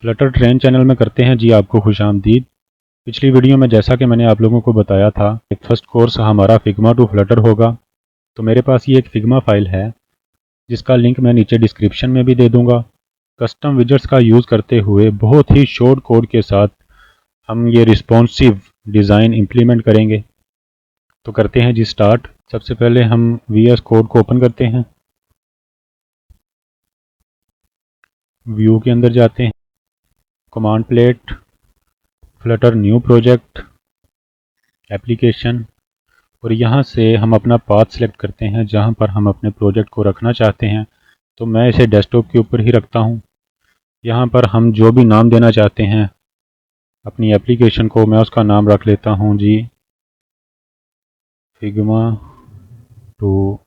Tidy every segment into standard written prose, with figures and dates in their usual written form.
Flutter train channel में करते हैं जी आपको खुशामदीद। पिछली वीडियो में जैसा कि मैंने आप लोगों को बताया था कि फर्स्ट कोर्स हमारा फिग्मा टू फ्लटर होगा। तो मेरे पास ये एक फिग्मा फाइल है जिसका लिंक मैं नीचे डिस्क्रिप्शन में भी दे दूंगा। कस्टम विजेट्स का यूज़ करते हुए बहुत ही शॉर्ट कोड के साथ हम ये रिस्पॉन्सिव डिज़ाइन इम्प्लीमेंट करेंगे। तो करते हैं जी स्टार्ट। सबसे पहले हम VS कोड को ओपन करते हैं, व्यू के अंदर जाते हैं, command plate, Flutter new project, application, और यहाँ से हम अपना पाथ सेलेक्ट करते हैं जहाँ पर हम अपने प्रोजेक्ट को रखना चाहते हैं। तो मैं इसे डेस्कटॉप के ऊपर ही रखता हूँ। यहाँ पर हम जो भी नाम देना चाहते हैं अपनी एप्लीकेशन को, मैं उसका नाम रख लेता हूँ जी फिग्मा टू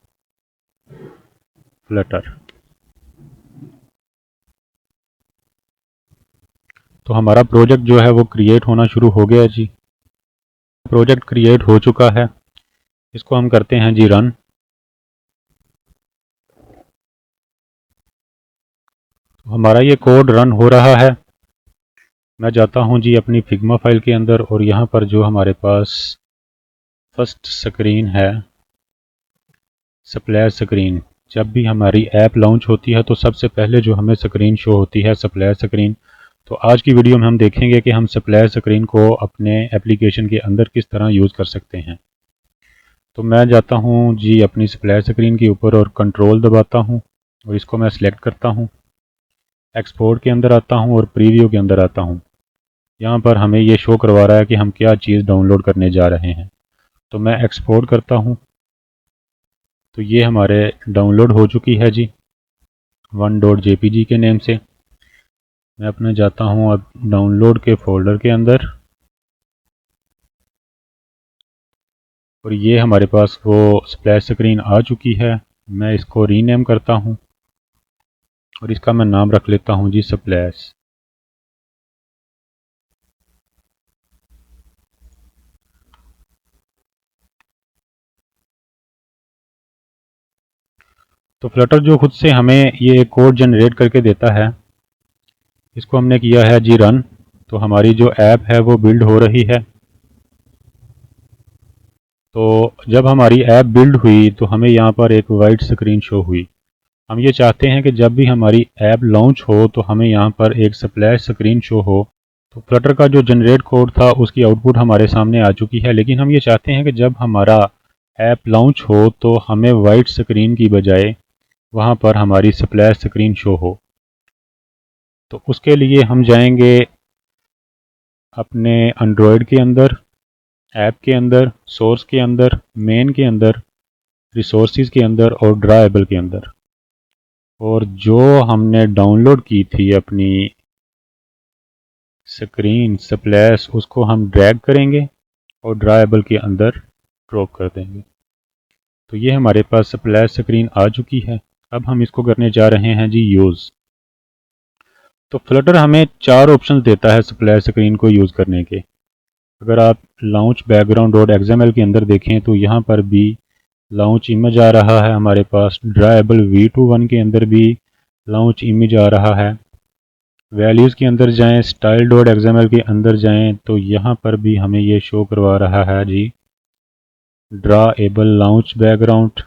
फ्लटर। तो हमारा प्रोजेक्ट जो है वो क्रिएट होना शुरू हो गया जी। प्रोजेक्ट क्रिएट हो चुका है, इसको हम करते हैं जी रन। तो हमारा ये कोड रन हो रहा है। मैं जाता हूँ जी अपनी फिग्मा फाइल के अंदर और यहाँ पर जो हमारे पास फर्स्ट स्क्रीन है, स्प्लैश स्क्रीन, जब भी हमारी ऐप लॉन्च होती है तो सबसे पहले जो हमें स्क्रीन शो होती है स्प्लैश स्क्रीन। तो आज की वीडियो में हम देखेंगे कि हम स्प्लैश स्क्रीन को अपने एप्लीकेशन के अंदर किस तरह यूज़ कर सकते हैं। तो मैं जाता हूँ जी अपनी स्प्लैश स्क्रीन के ऊपर और कंट्रोल दबाता हूँ और इसको मैं सिलेक्ट करता हूँ। एक्सपोर्ट के अंदर आता हूँ और प्रीव्यू के अंदर आता हूँ। यहाँ पर हमें ये शो करवा रहा है कि हम क्या चीज़ डाउनलोड करने जा रहे हैं। तो मैं एक्सपोर्ट करता हूँ। तो ये हमारे डाउनलोड हो चुकी है जी 1.jpg के नेम से। मैं अपने जाता हूँ अब डाउनलोड के फोल्डर के अंदर और ये हमारे पास वो स्प्लैश स्क्रीन आ चुकी है। मैं इसको रीनेम करता हूँ और इसका मैं नाम रख लेता हूँ जी स्प्लैश। तो फ्लटर जो खुद से हमें ये कोड जनरेट करके देता है, इसको हमने किया है जी रन। तो हमारी जो ऐप है वो बिल्ड हो रही है। तो जब हमारी ऐप बिल्ड हुई तो हमें यहाँ पर एक वाइट स्क्रीन शो हुई। हम ये चाहते हैं कि जब भी हमारी ऐप लॉन्च हो तो हमें यहाँ पर एक स्प्लैश स्क्रीन शो हो। तो फ्लटर का जो जनरेट कोड था उसकी आउटपुट हमारे सामने आ चुकी है, लेकिन हम ये चाहते हैं कि जब हमारा ऐप लॉन्च हो तो हमें वाइट स्क्रीन की बजाय वहाँ पर हमारी स्प्लैश स्क्रीन शो हो। तो उसके लिए हम जाएंगे अपने एंड्रॉयड के अंदर, ऐप के अंदर, सोर्स के अंदर, मेन के अंदर, रिसोर्सेज के अंदर और ड्राएबल के अंदर, और जो हमने डाउनलोड की थी अपनी स्क्रीन स्प्लैश उसको हम ड्रैग करेंगे और ड्राएबल के अंदर ड्रॉप कर देंगे। तो ये हमारे पास स्प्लैश स्क्रीन आ चुकी है। अब हम इसको करने जा रहे हैं जी यूज़। तो फ्लटर हमें 4 ऑप्शन देता है स्प्लैश स्क्रीन को यूज़ करने के। अगर आप लॉन्च बैकग्राउंड.xml के अंदर देखें तो यहाँ पर भी लॉन्च इमेज आ रहा है हमारे पास। ड्राएबल v21 के अंदर भी लॉन्च इमेज आ रहा है। वैल्यूज़ के अंदर जाएं, style.xml के अंदर जाएं तो यहाँ पर भी हमें ये शो करवा रहा है जी ड्राएबल लॉन्च बैकग्राउंड।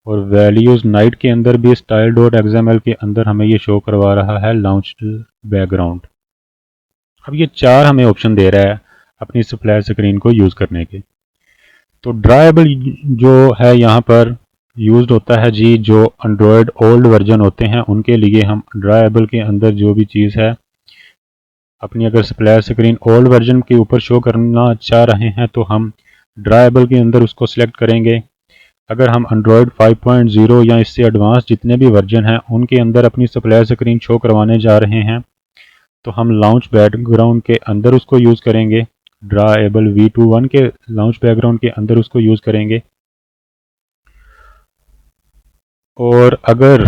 और वैल्यूज़ नाइट के अंदर भी style.xml के अंदर हमें ये शो करवा रहा है लॉन्च बैकग्राउंड। अब ये 4 हमें ऑप्शन दे रहा है अपनी स्प्लैश स्क्रीन को यूज़ करने के। तो ड्राएबल जो है यहाँ पर यूज़ होता है जी जो एंड्रॉयड ओल्ड वर्जन होते हैं उनके लिए। हम ड्राएबल के अंदर जो भी चीज़ है अपनी, अगर स्प्लैश स्क्रीन ओल्ड वर्जन के ऊपर शो करना चाह रहे हैं तो हम ड्राएबल के अंदर उसको सिलेक्ट करेंगे। अगर हम एंड्रॉयड 5.0 या इससे एडवांस जितने भी वर्जन हैं उनके अंदर अपनी स्प्लैश स्क्रीन शो करवाने जा रहे हैं तो हम लॉन्च बैकग्राउंड के अंदर उसको यूज़ करेंगे। ड्राएबल v21 के लॉन्च बैकग्राउंड के अंदर उसको यूज़ करेंगे। और अगर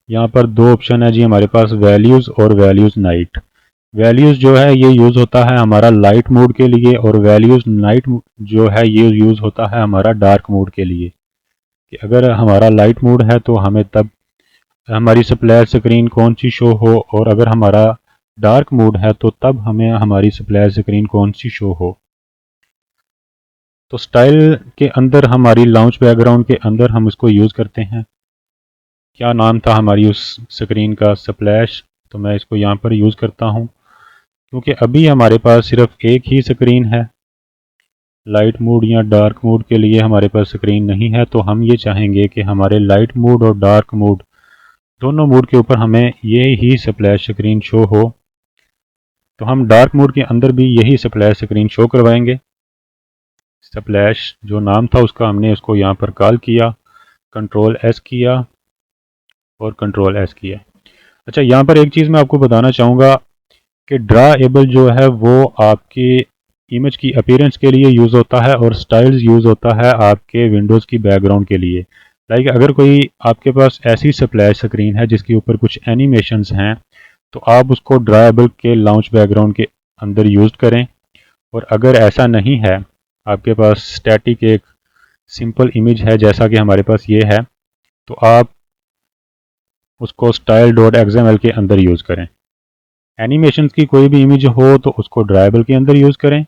यहाँ पर 2 ऑप्शन है जी हमारे पास, वैल्यूज़ और वैल्यूज़ नाइट। वैल्यूज़ जो है ये यूज़ होता है हमारा लाइट मोड के लिए और वैल्यूज़ नाइट जो है ये यूज़ होता है हमारा डार्क मोड के लिए। कि अगर हमारा लाइट मोड है तो हमें तब हमारी स्प्लैश स्क्रीन कौन सी शो हो, और अगर हमारा डार्क मोड है तो तब हमें हमारी स्प्लैश स्क्रीन कौन सी शो हो। तो स्टाइल के अंदर हमारी लाउंज बैकग्राउंड के अंदर हम इसको यूज़ करते हैं। क्या नाम था हमारी उस स्क्रीन का, स्प्लैश। तो मैं इसको यहाँ पर यूज़ करता हूँ क्योंकि अभी हमारे पास सिर्फ एक ही स्क्रीन है। लाइट मोड या डार्क मोड के लिए हमारे पास स्क्रीन नहीं है, तो हम ये चाहेंगे कि हमारे लाइट मोड और डार्क मोड दोनों मोड के ऊपर हमें ये ही स्प्लैश स्क्रीन शो हो। तो हम डार्क मोड के अंदर भी यही स्प्लैश स्क्रीन शो करवाएंगे। स्प्लैश जो नाम था उसका हमने उसको यहाँ पर कॉल किया, कंट्रोल एस किया और कंट्रोल एस किया। अच्छा, यहाँ पर एक चीज़ मैं आपको बताना चाहूँगा कि ड्रा एबल जो है वो आपके इमेज की अपीयरेंस के लिए यूज़ होता है और स्टाइल्स यूज़ होता है आपके विंडोज़ की बैकग्राउंड के लिए। लाइक अगर कोई आपके पास ऐसी स्प्लैश स्क्रीन है जिसके ऊपर कुछ एनिमेशंस हैं, तो आप उसको ड्रा एबल के लाउंज बैकग्राउंड के अंदर यूज़ करें। और अगर ऐसा नहीं है, आपके पास स्टैटिक एक सिंपल इमेज है जैसा कि हमारे पास ये है, तो आप उसको style.xml के अंदर यूज़ करें। एनिमेशन की कोई भी इमेज हो तो उसको ड्राइबल के अंदर यूज़ करें,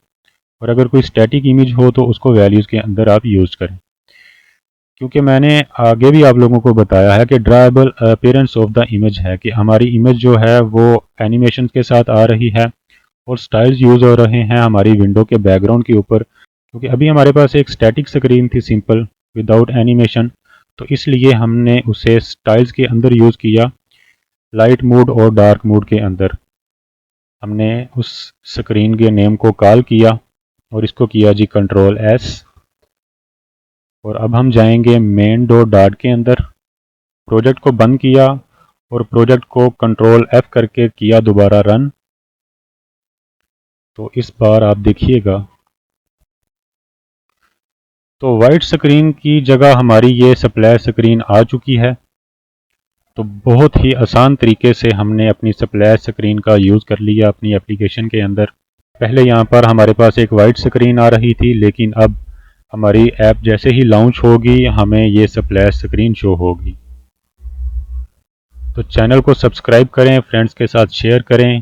और अगर कोई स्टैटिक इमेज हो तो उसको वैल्यूज़ के अंदर आप यूज़ करें। क्योंकि मैंने आगे भी आप लोगों को बताया है कि dribble appearance of the image है कि हमारी इमेज जो है वो एनिमेशन के साथ आ रही है और स्टाइल्स यूज़ हो रहे हैं हमारी विंडो के बैकग्राउंड के ऊपर। क्योंकि अभी हमारे पास एक स्टैटिक स्क्रीन थी सिंपल विदाउट एनिमेशन, तो इसलिए हमने उसे स्टाइल्स के अंदर यूज़ किया, लाइट मोड और डार्क मोड के अंदर। हमने उस स्क्रीन के नेम को कॉल किया और इसको किया जी कंट्रोल एस। और अब हम जाएंगे मेन डॉट डाट के अंदर, प्रोजेक्ट को बंद किया और प्रोजेक्ट को कंट्रोल एफ करके किया दोबारा रन। तो इस बार आप देखिएगा तो वाइट स्क्रीन की जगह हमारी ये स्प्लैश स्क्रीन आ चुकी है। तो बहुत ही आसान तरीके से हमने अपनी स्प्लैश स्क्रीन का यूज़ कर लिया अपनी एप्लीकेशन के अंदर। पहले यहाँ पर हमारे पास एक वाइट स्क्रीन आ रही थी, लेकिन अब हमारी ऐप जैसे ही लॉन्च होगी हमें ये स्प्लैश स्क्रीन शो होगी। तो चैनल को सब्सक्राइब करें, फ्रेंड्स के साथ शेयर करें